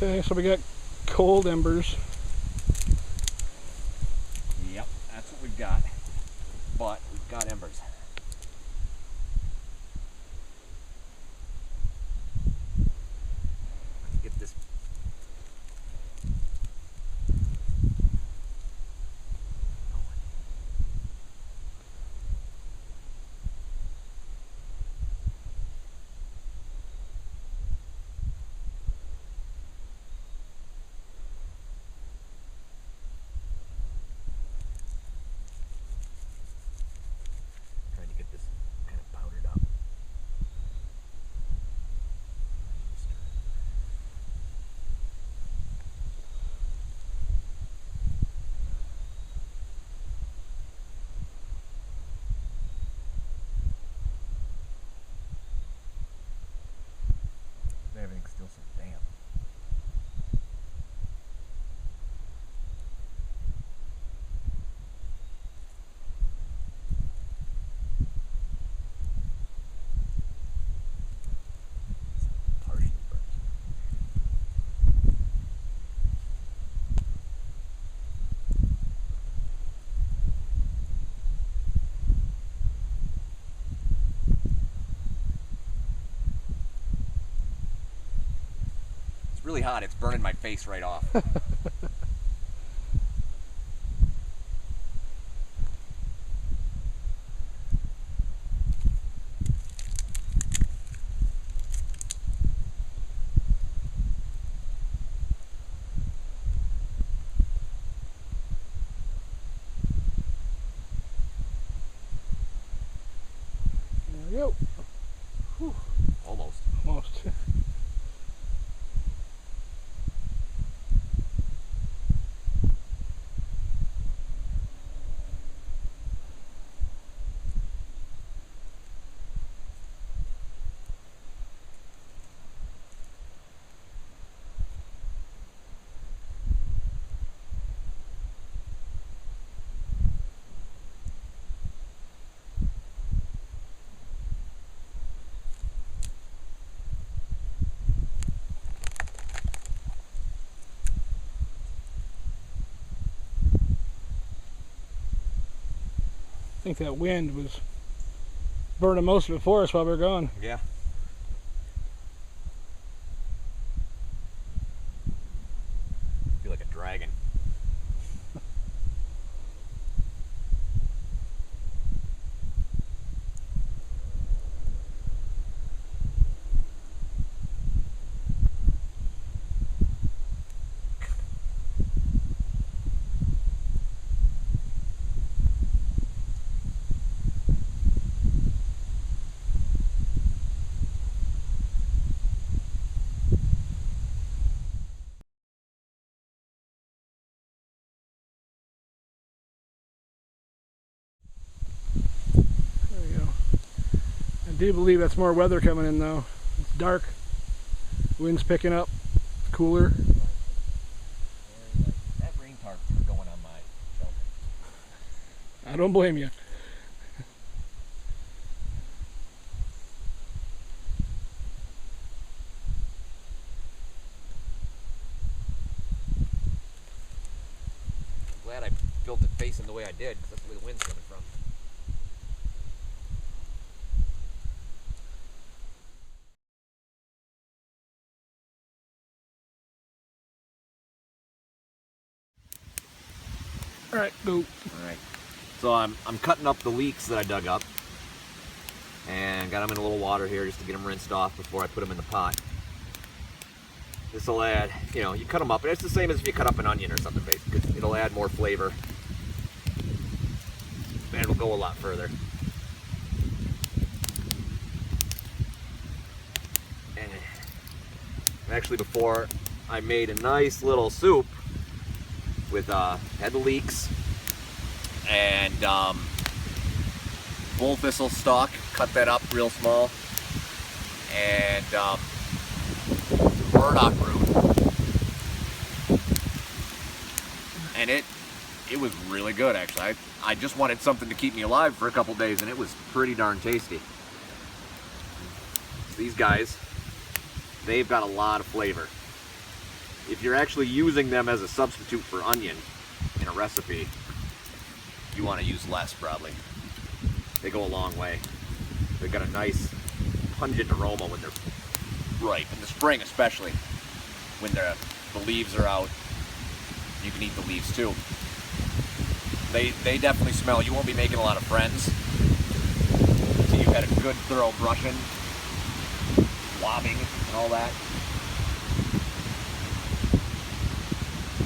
Okay, so we got cold embers. Yep, that's what we've got. But we've got embers. Let's get this. Trying to get this kind of powdered up. Everything's still so damp. Partially burnt. It's really hot. It's burning my face right off. There we go. Whew. Almost. Almost. I think that wind was burning most of it for us while we were gone. Yeah. I feel like a dragon. There we go. I do believe that's more weather coming in though. It's dark. Wind's picking up. Cooler. That rain tarp going on my shelter. I don't blame you. Glad I built it facing the way I did, because that's the way the wind's coming from. All right, go. All right. So I'm cutting up the leeks that I dug up, and got them in a little water here just to get them rinsed off before I put them in the pot. This will add, you cut them up, and it's the same as if you cut up an onion or something, basically. It'll add more flavor, and it'll go a lot further. And actually, before I made a nice little soup with had the leeks and bull thistle stalk, cut that up real small, and burdock root, and it was really good actually. I just wanted something to keep me alive for a couple days, and it was pretty darn tasty. These guys, they've got a lot of flavor. if you're actually using them as a substitute for onion in a recipe, you want to use less probably. They go a long way. They've got a nice pungent aroma when they're ripe. In the spring especially, when the leaves are out. You can eat the leaves too. They definitely smell. You won't be making a lot of friends until you've had a good thorough brushing, wobbing, and all that.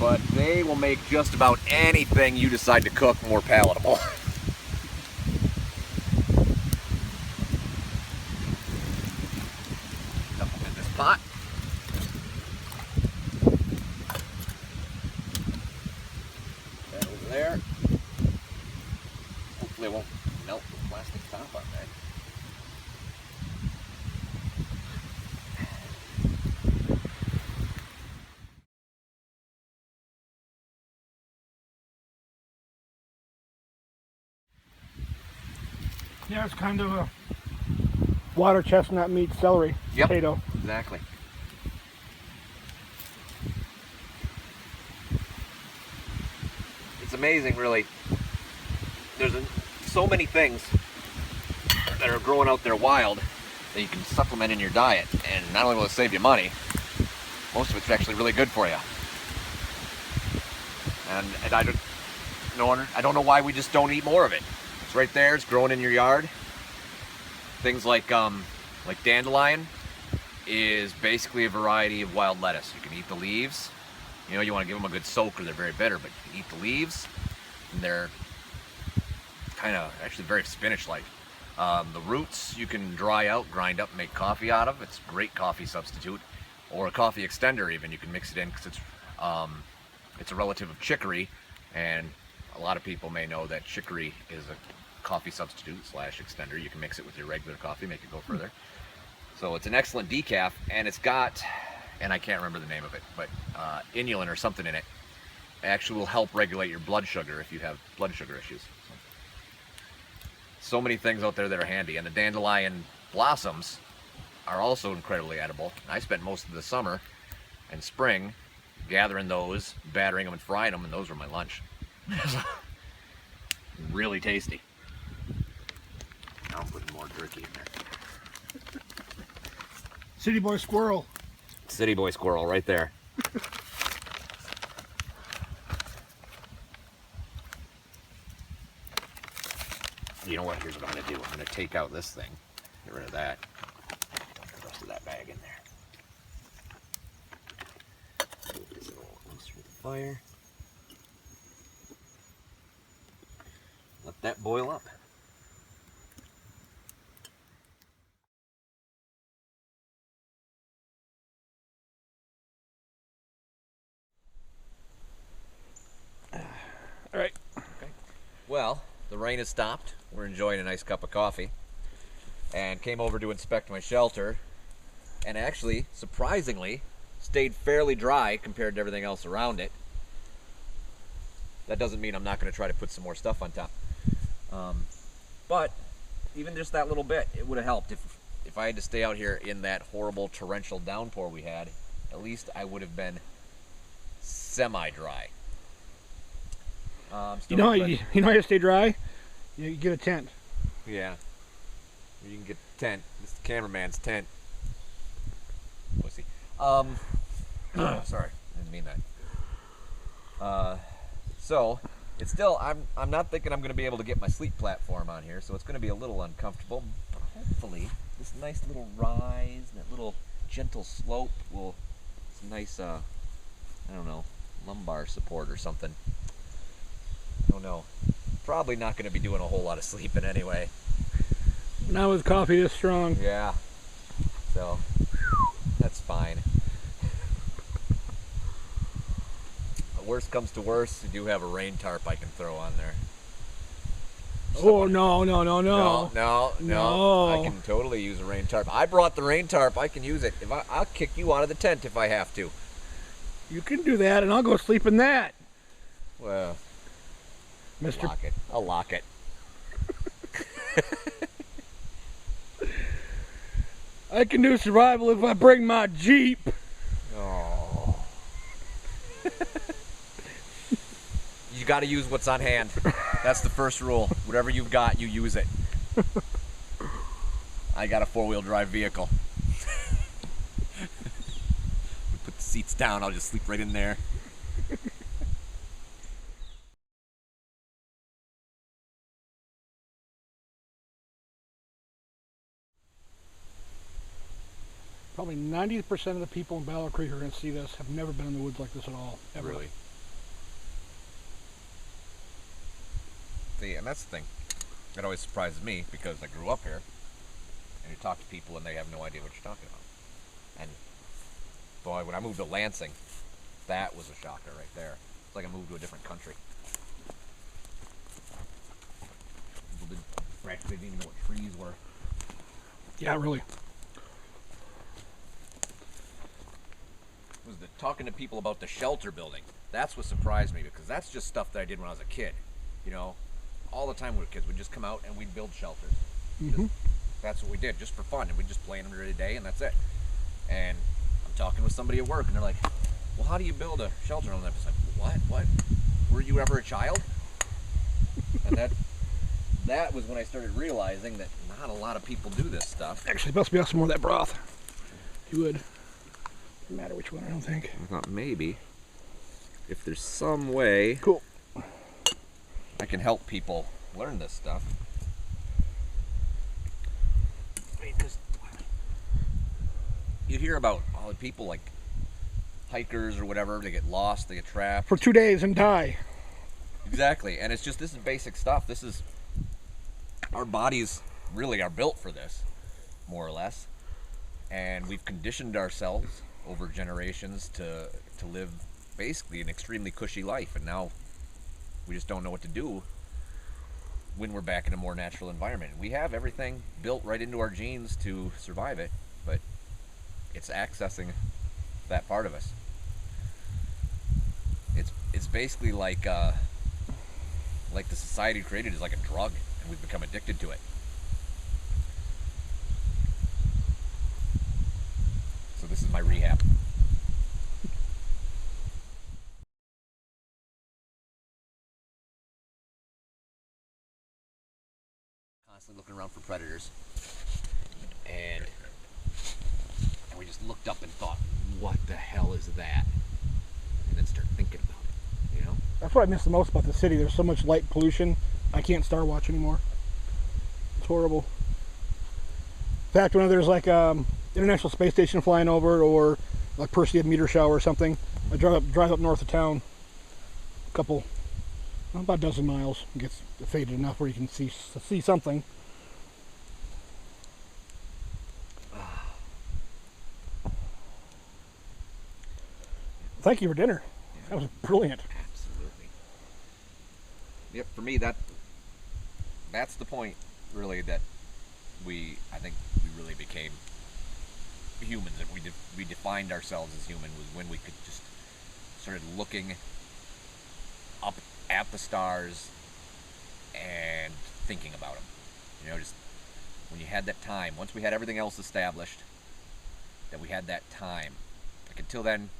But they will make just about anything you decide to cook more palatable. Dump them in this pot. That over there. Hopefully it won't melt the plastic top on that. Yeah, it's kind of a water chestnut meets celery potato. Exactly. It's amazing, really. There's so many things that are growing out there wild that you can supplement in your diet, and not only will it save you money, most of it's actually really good for you. And I don't know why we just don't eat more of it. It's right there. It's growing in your yard. Things like dandelion is basically a variety of wild lettuce. You can eat the leaves. You know, you want to give them a good soak or they're very bitter, but you can eat the leaves, and they're kind of actually very spinach-like. The roots you can dry out, grind up, and make coffee out of. It's a great coffee substitute, or a coffee extender even. You can mix it in because it's a relative of chicory, and a lot of people may know that chicory is a coffee substitute / extender. You can mix it with your regular coffee, make it go further. So it's an excellent decaf, and it's got, and I can't remember the name of it, but inulin or something in it. It actually will help regulate your blood sugar if you have blood sugar issues. So many things out there that are handy, and the dandelion blossoms are also incredibly edible. I spent most of the summer and spring gathering those, battering them and frying them, and those were my lunch. Really tasty. Now I'm putting more jerky in there. City boy squirrel. City boy squirrel right there. You know what? Here's what I'm going to do. I'm going to take out this thing. Get rid of that. Dump the rest of that bag in there. Move this a little closer to the fire. Let that boil up. All right. Okay. Well, the rain has stopped. We're enjoying a nice cup of coffee. And came over to inspect my shelter. And actually, surprisingly, stayed fairly dry compared to everything else around it. That doesn't mean I'm not going to try to put some more stuff on top. But even just that little bit, it would have helped. If I had to stay out here in that horrible torrential downpour we had, at least I would have been semi-dry. You know how you stay dry? You get a tent. Yeah. You can get a tent. This is the cameraman's tent. Pussy. Sorry, I didn't mean that. So, it's still, I'm not thinking I'm going to be able to get my sleep platform on here, so it's going to be a little uncomfortable. But hopefully, this nice little rise, that little gentle slope will, some nice, I don't know, lumbar support or something. I don't know. Probably not going to be doing a whole lot of sleeping anyway. Not with coffee this strong. Yeah. So, that's fine. Worst comes to worst, you do have a rain tarp I can throw on there. Oh, no. I can totally use a rain tarp. I brought the rain tarp. I can use it. I'll kick you out of the tent if I have to. You can do that, and I'll go sleep in that. Well, Mr. Lock it. I'll lock it. I can do survival if I bring my Jeep. Oh. got to use what's on hand. That's the first rule. Whatever you've got, you use it. I got a 4-wheel drive vehicle. We put the seats down, I'll just sleep right in there. Probably 90% of the people in Battle Creek are going to see this have never been in the woods like this at all, ever. Really? See, and that's the thing. It always surprises me because I grew up here, and you talk to people and they have no idea what you're talking about. And boy, when I moved to Lansing, that was a shocker right there. It's like I moved to a different country. People didn't even know what trees were. Yeah, really. Was talking to people about the shelter building. That's what surprised me, because that's just stuff that I did when I was a kid. You know, all the time we were kids, we'd just come out and we'd build shelters. That's what we did, just for fun, and we'd just play under a day, and that's it. And I'm talking with somebody at work, and they're like, well, how do you build a shelter? And I'm just like, what? Were you ever a child? And that was when I started realizing that not a lot of people do this stuff. Actually, must be some more of that broth. You would. Doesn't matter which one, I don't think. I thought maybe if there's some way cool I can help people learn this stuff. Because you hear about all the people like hikers or whatever, they get lost, they get trapped. For 2 days and die. Exactly, and it's just, this is basic stuff. This is, our bodies really are built for this, more or less. And we've conditioned ourselves over generations to live basically an extremely cushy life, and now we just don't know what to do when we're back in a more natural environment. We have everything built right into our genes to survive it, but it's accessing that part of us. It's basically like the society created is like a drug, and we've become addicted to it. So this is my rehab. Constantly looking around for predators, and we just looked up and thought, what the hell is that? And then start thinking about it, you know? That's what I miss the most about the city. There's so much light pollution. I can't star watch anymore. It's horrible. In fact, when there's like International Space Station flying over, or like Perseid meteor shower or something, I drive up north of town, about a dozen miles. It gets faded enough where you can see something. Thank you for dinner. That was brilliant. Absolutely. Yep, for me that's the point, really, that I think we really became humans, that we defined ourselves as human, was when we could just started looking up at the stars and thinking about them. You know, just when you had that time, once we had everything else established, that we had that time. Like, until then,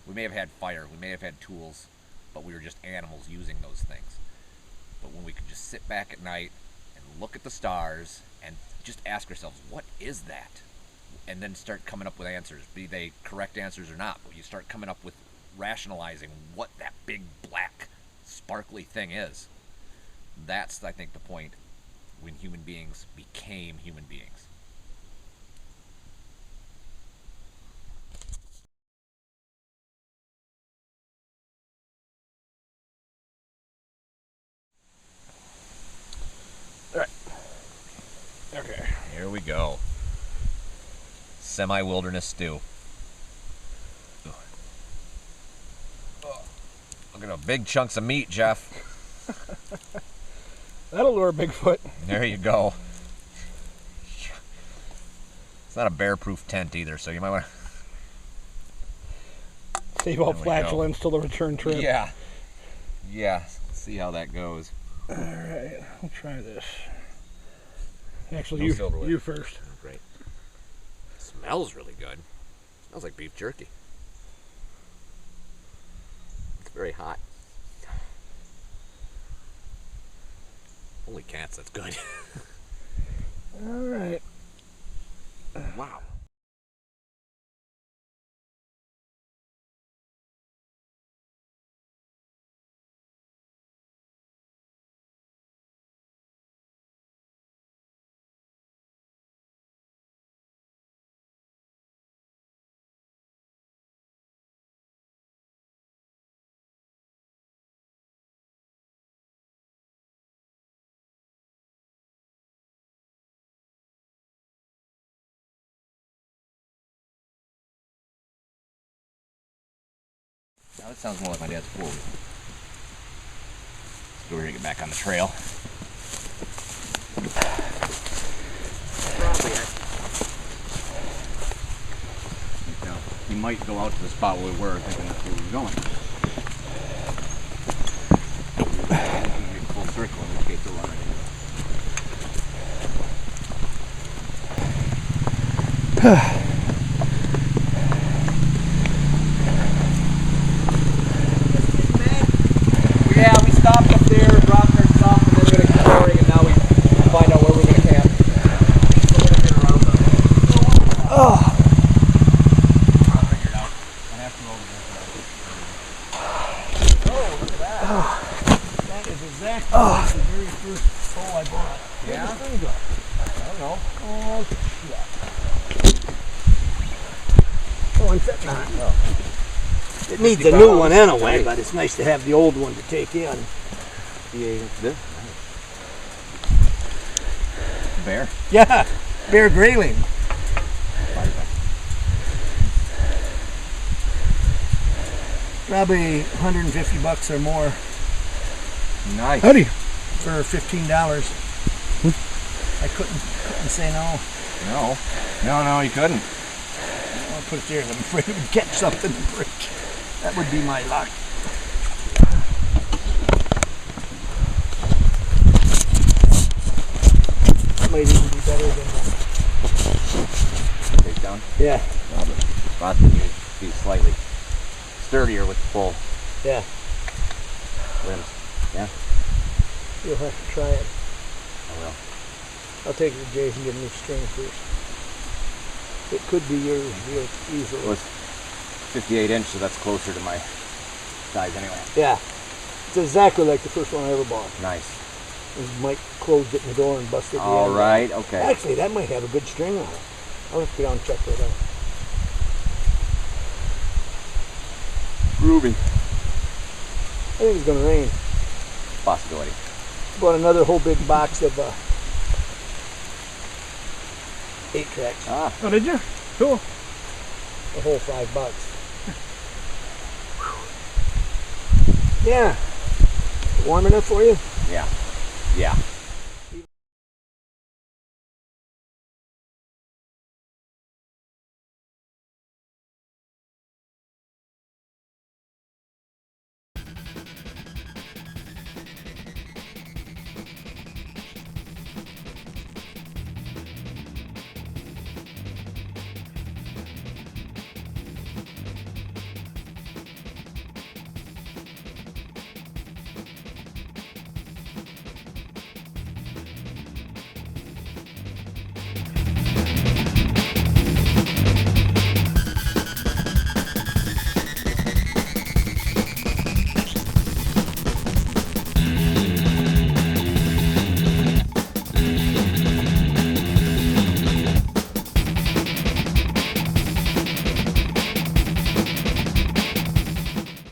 we may have had fire, we may have had tools, but we were just animals using those things. But when we could just sit back at night and look at the stars and just ask ourselves, what is that? And then start coming up with answers, be they correct answers or not. But you start coming up with rationalizing what that big black sparkly thing is. That's, I think, the point when human beings became human beings. All right. Okay. Here we go. Semi-wilderness stew. Look at the big chunks of meat, Jeff. That'll lure Bigfoot. There you go. It's not a bear-proof tent either, so you might want to save all flatulence till the return trip. Yeah. Yeah. Let's see how that goes. All right. I'll try this. Actually, No you first. Oh, great. It smells really good. It smells like beef jerky. It's very hot. Holy cats, that's good. All right. Wow. Now this sounds more like my dad's pool. Let's go over here and get back on the trail. Now, you might go out to the spot where we were thinking that's where we were going. Make a full circle in which case we'll run right into it. Yeah, we stopped up there, dropped our stuff, and then we're going to keep going, and now we find out where we're going to camp. We're going to get around the... Oh. I'll figure it out. I have to go over there. Oh, look at that. That is exactly like the very first pole I bought. Yeah? Where'd the thing go? I don't know. Oh, shit. Oh, I'm sitting on it. Oh. It needs a new one anyway, but it's nice to have the old one to take in. Yeah, this. Bear? Yeah, bear grayling. Probably $150 or more. Nice. Howdy. For $15. I couldn't say no. No, you couldn't. I'll put it there. I'm afraid it would catch something and break. That would be my luck. That might even be better than that. Take down? Yeah. No, but spots would be slightly sturdier with the full Yeah. limbs. Yeah, You'll have to try it. I will. I'll take it to Jay's and get a new string first. It could be yours real easily. It was 58 inch, so that's closer to my size anyway. Yeah. It's exactly like the first one I ever bought. Nice. Mike closed it in the door and busted the end. All right, okay. Actually, that might have a good string on it. I'll have to go down and check that out. Groovy. I think it's going to rain. Possibility. Bought another whole big box of 8 tracks. Ah. Oh, did you? Cool. A whole $5. Yeah. Warm enough for you? Yeah.